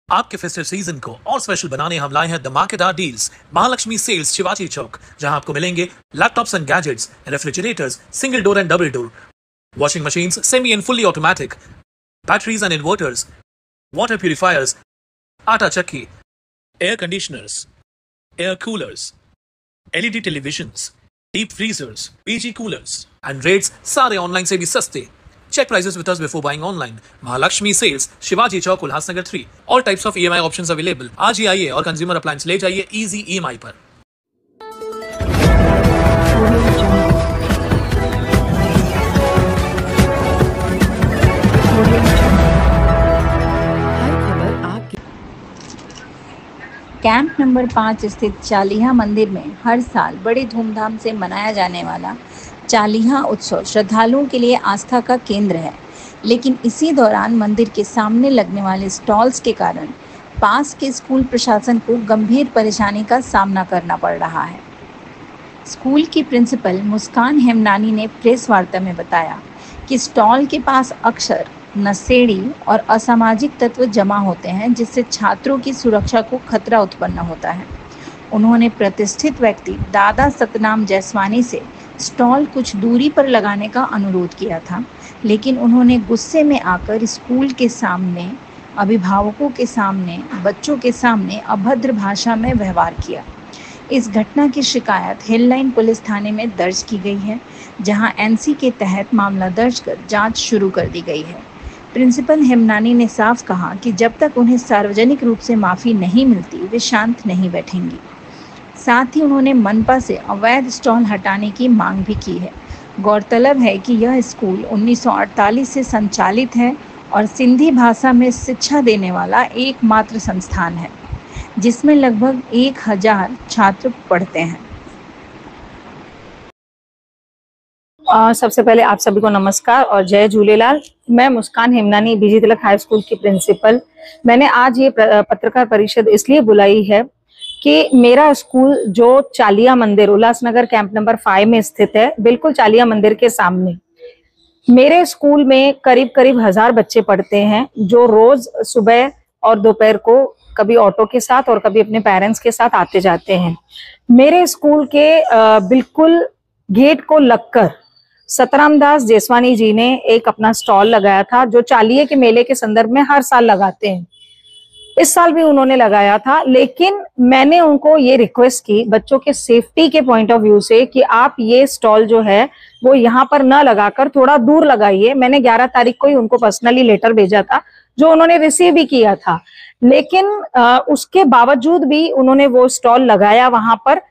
आपके festive season को और स्पेशल बनाने हम लाए हैं धमाकेदार डील्स महालक्ष्मी सेल्स शिवाजी चौक, जहां आपको मिलेंगे laptops and gadgets, refrigerators, single door and double door, washing machines semi and fully automatic, batteries and inverters, water purifiers, आटा चक्की, air conditioners, air coolers, LED televisions, deep freezers, PG coolers and rates सारे online से भी सस्ते। Check prices with us before buying online. Mahalakshmi Sales, Shivaji Chowk, Ulhasnagar 3. All types of EMI options available. आज ही आइए और consumer appliance ले जाइए easy EMI पर। कैंप नंबर 5 स्थित चालीहा मंदिर में हर साल बड़े धूमधाम से मनाया जाने वाला चालीहा उत्सव श्रद्धालुओं के लिए आस्था का केंद्र है, लेकिन इसी दौरान मंदिर के सामने लगने वाले स्टॉल्स के कारण पास के स्कूल प्रशासन को गंभीर परेशानी का सामना करना पड़ रहा है। स्कूल की प्रिंसिपल मुस्कान हेमनानी ने प्रेस वार्ता में बताया कि स्टॉल के पास अक्सर नशेड़ी और असामाजिक तत्व जमा होते हैं, जिससे छात्रों की सुरक्षा को खतरा उत्पन्न होता है। उन्होंने प्रतिष्ठित व्यक्ति दादा सतनाम जैसवानी से स्टॉल कुछ दूरी पर लगाने का अनुरोध किया था, लेकिन उन्होंने गुस्से में आकर स्कूल के सामने, अभिभावकों के सामने, बच्चों के सामने अभद्र भाषा में व्यवहार किया। इस घटना की शिकायत हिललाइन पुलिस थाने में दर्ज की गई है, जहां एनसी के तहत मामला दर्ज कर जांच शुरू कर दी गई है। प्रिंसिपल हेमनानी ने साफ कहा कि जब तक उन्हें सार्वजनिक रूप से माफ़ी नहीं मिलती, वे शांत नहीं बैठेंगी। साथ ही उन्होंने मनपा से अवैध स्टॉल हटाने की मांग भी की है। गौरतलब है कि यह स्कूल 1948 से संचालित है और सिंधी भाषा में शिक्षा देने वाला एकमात्र संस्थान है, जिसमें लगभग 1000 छात्र पढ़ते हैं। सबसे पहले आप सभी को नमस्कार और जय झूलेलाल। मैं मुस्कान हेमनानी, बीजी तिलक हाई स्कूल की प्रिंसिपल। मैंने आज ये पत्रकार परिषद इसलिए बुलाई है कि मेरा स्कूल जो चालिया मंदिर उल्लासनगर कैंप नंबर 5 में स्थित है, बिल्कुल चालिया मंदिर के सामने, मेरे स्कूल में करीब 1000 बच्चे पढ़ते हैं, जो रोज सुबह और दोपहर को कभी ऑटो के साथ और कभी अपने पेरेंट्स के साथ आते जाते हैं। मेरे स्कूल के बिल्कुल गेट को लगकर सतराम दास जैसवानी जी ने एक अपना स्टॉल लगाया था, जो चालिये के मेले के संदर्भ में हर साल लगाते हैं। इस साल भी उन्होंने लगाया था, लेकिन मैंने उनको ये रिक्वेस्ट की बच्चों के सेफ्टी के पॉइंट ऑफ व्यू से कि आप ये स्टॉल जो है वो यहाँ पर न लगाकर थोड़ा दूर लगाइए। मैंने 11 तारीख को ही उनको पर्सनली लेटर भेजा था, जो उन्होंने रिसीव भी किया था, लेकिन उसके बावजूद भी उन्होंने वो स्टॉल लगाया वहां पर।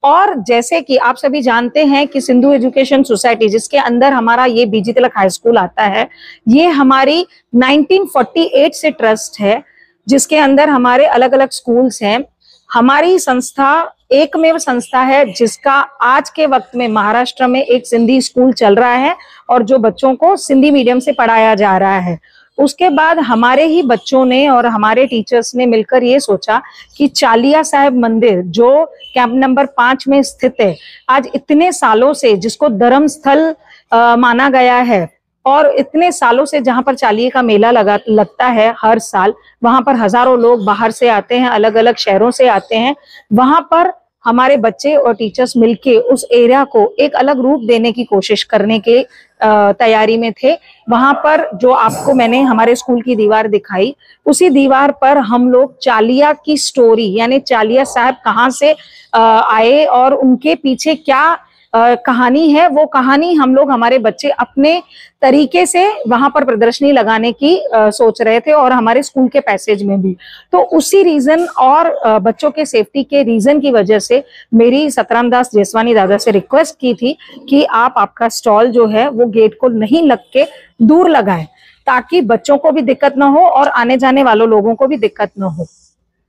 और जैसे कि आप सभी जानते हैं कि सिंधु एजुकेशन सोसाइटी, जिसके अंदर हमारा ये बीजी तिलक हाई स्कूल आता है, ये हमारी 1948 से ट्रस्ट है, जिसके अंदर हमारे अलग अलग स्कूल्स हैं। हमारी संस्था एकमेव संस्था है जिसका आज के वक्त में महाराष्ट्र में एक सिंधी स्कूल चल रहा है और जो बच्चों को सिंधी मीडियम से पढ़ाया जा रहा है। उसके बाद हमारे ही बच्चों ने और हमारे टीचर्स ने मिलकर ये सोचा कि चालिया साहिब मंदिर जो कैंप नंबर 5 में स्थित है, आज इतने सालों से जिसको धर्म स्थल माना गया है और इतने सालों से जहां पर चालिये का मेला लगता है हर साल, वहां पर हजारों लोग बाहर से आते हैं, अलग अलग शहरों से आते हैं। वहां पर हमारे बच्चे और टीचर्स मिलके उस एरिया को एक अलग रूप देने की कोशिश करने के तैयारी में थे। वहां पर जो आपको मैंने हमारे स्कूल की दीवार दिखाई, उसी दीवार पर हम लोग चालिया की स्टोरी, यानी चालिया साहब कहाँ से आए और उनके पीछे क्या कहानी है, वो कहानी हम लोग हमारे बच्चे अपने तरीके से वहां पर प्रदर्शनी लगाने की सोच रहे थे, और हमारे स्कूल के पैसेज में भी। तो उसी रीजन और बच्चों के सेफ्टी के रीजन की वजह से मेरी सतराम दास जैसवानी दादा से रिक्वेस्ट की थी कि आप आपका स्टॉल जो है वो गेट को नहीं लग के दूर लगाएं, ताकि बच्चों को भी दिक्कत ना हो और आने जाने वालों लोगों को भी दिक्कत ना हो।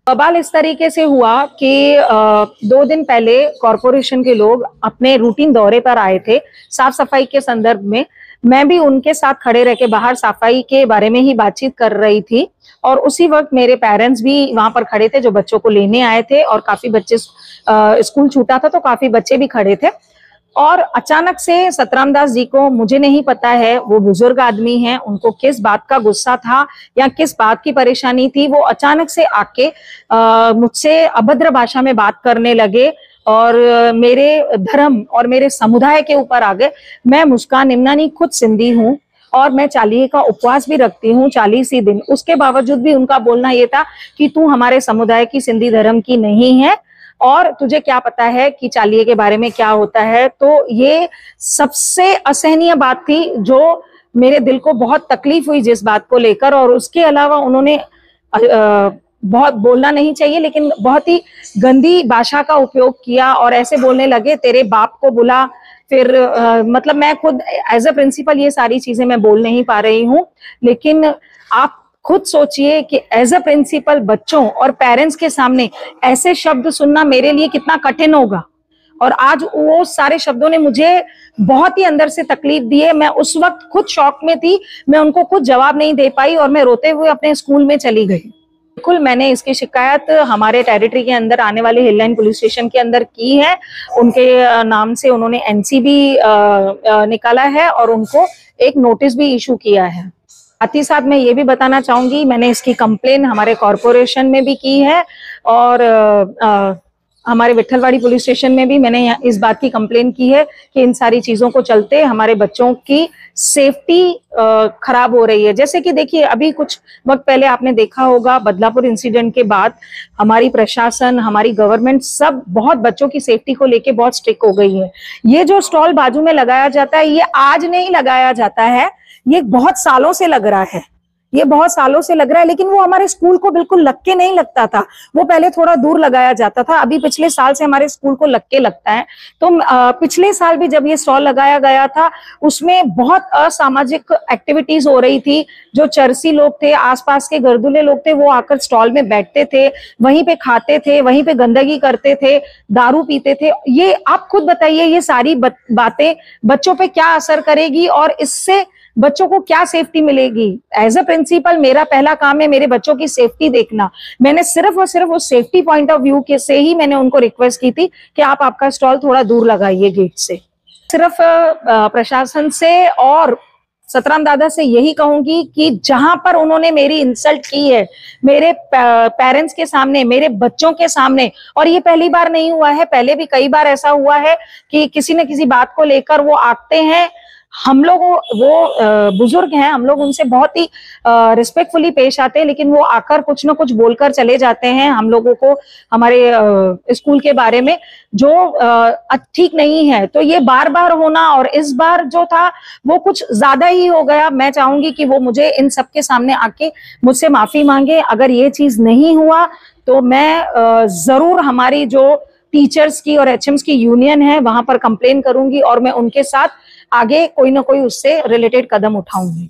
बवाल इस तरीके से हुआ कि 2 दिन पहले कॉरपोरेशन के लोग अपने रूटीन दौरे पर आए थे साफ सफाई के संदर्भ में। मैं भी उनके साथ खड़े रह के बाहर सफाई के बारे में ही बातचीत कर रही थी, और उसी वक्त मेरे पेरेंट्स भी वहां पर खड़े थे जो बच्चों को लेने आए थे, और काफी बच्चे स्कूल छूटा था तो काफी बच्चे भी खड़े थे। और अचानक से सतराम दास जी को, मुझे नहीं पता है, वो बुजुर्ग आदमी हैं, उनको किस बात का गुस्सा था या किस बात की परेशानी थी, वो अचानक से आके मुझसे अभद्र भाषा में बात करने लगे और मेरे धर्म और मेरे समुदाय के ऊपर आ गए। मैं मुस्कान हिमनानी खुद सिंधी हूँ और मैं चालीहे का उपवास भी रखती हूँ 40 ही दिन। उसके बावजूद भी उनका बोलना ये था कि तू हमारे समुदाय की, सिंधी धर्म की नहीं है और तुझे क्या पता है कि चालीहे के बारे में क्या होता है। तो ये सबसे असहनीय बात थी जो मेरे दिल को बहुत तकलीफ हुई जिस बात को लेकर। और उसके अलावा उन्होंने बहुत बोलना नहीं चाहिए लेकिन बहुत ही गंदी भाषा का उपयोग किया और ऐसे बोलने लगे, तेरे बाप को बुला। फिर मतलब मैं खुद एज अ प्रिंसिपल ये सारी चीजें मैं बोल नहीं पा रही हूँ, लेकिन आप खुद सोचिए कि एज अ प्रिंसिपल बच्चों और पेरेंट्स के सामने ऐसे शब्द सुनना मेरे लिए कितना कठिन होगा। और आज वो सारे शब्दों ने मुझे बहुत ही अंदर से तकलीफ दी है। मैं उस वक्त खुद शॉक में थी, मैं उनको खुद जवाब नहीं दे पाई और मैं रोते हुए अपने स्कूल में चली गई। बिल्कुल, मैंने इसकी शिकायत हमारे टेरिटरी के अंदर आने वाले हिल लाइन पुलिस स्टेशन के अंदर की है। उनके नाम से उन्होंने एनसी भी निकाला है और उनको एक नोटिस भी इशू किया है। साथ ही साथ मैं ये भी बताना चाहूंगी, मैंने इसकी कंप्लेन हमारे कॉरपोरेशन में भी की है और हमारे विट्ठलवाड़ी पुलिस स्टेशन में भी मैंने इस बात की कंप्लेन की है कि इन सारी चीजों को चलते हमारे बच्चों की सेफ्टी खराब हो रही है। जैसे कि देखिए, अभी कुछ वक्त पहले आपने देखा होगा बदलापुर इंसिडेंट के बाद हमारी प्रशासन, हमारी गवर्नमेंट सब बहुत बच्चों की सेफ्टी को लेके बहुत स्ट्रिक्ट हो गई है। ये जो स्टॉल बाजू में लगाया जाता है, ये आज नहीं लगाया जाता है, ये बहुत सालों से लग रहा है, ये बहुत सालों से लग रहा है। लेकिन वो हमारे स्कूल को बिल्कुल लग के नहीं लगता था, वो पहले थोड़ा दूर लगाया जाता था। अभी पिछले साल से हमारे स्कूल को लग के लगता है। तो पिछले साल भी जब ये स्टॉल लगाया गया था, उसमें बहुत असामाजिक एक्टिविटीज हो रही थी। जो चरसी लोग थे, आसपास के गर्दुले लोग थे, वो आकर स्टॉल में बैठते थे, वहीं पे खाते थे, वहीं पे गंदगी करते थे, दारू पीते थे। ये आप खुद बताइए, ये सारी बातें बच्चों पे क्या असर करेगी और इससे बच्चों को क्या सेफ्टी मिलेगी। एज अ प्रिंसिपल मेरा पहला काम है मेरे बच्चों की सेफ्टी देखना। मैंने सिर्फ और सिर्फ उस सेफ्टी पॉइंट ऑफ व्यू के से ही मैंने उनको रिक्वेस्ट की थी कि आप आपका स्टॉल थोड़ा दूर लगाइए गेट से। सिर्फ प्रशासन से और सतराम दादा से यही कहूंगी कि जहां पर उन्होंने मेरी इंसल्ट की है मेरे पेरेंट्स के सामने, मेरे बच्चों के सामने, और ये पहली बार नहीं हुआ है, पहले भी कई बार ऐसा हुआ है कि किसी न किसी बात को लेकर वो आते हैं। हम लोग वो बुजुर्ग हैं, हम लोग उनसे बहुत ही रिस्पेक्टफुली पेश आते हैं, लेकिन वो आकर कुछ ना कुछ बोलकर चले जाते हैं हम लोगों को हमारे स्कूल के बारे में, जो ठीक नहीं है। तो ये बार बार होना और इस बार जो था वो कुछ ज्यादा ही हो गया। मैं चाहूंगी कि वो मुझे इन सबके सामने आके मुझसे माफी मांगे। अगर ये चीज नहीं हुआ तो मैं जरूर हमारी जो टीचर्स की और एचएम्स की यूनियन है वहां पर कंप्लेन करूंगी और मैं उनके साथ आगे कोई ना कोई उससे रिलेटेड कदम उठाऊंगी।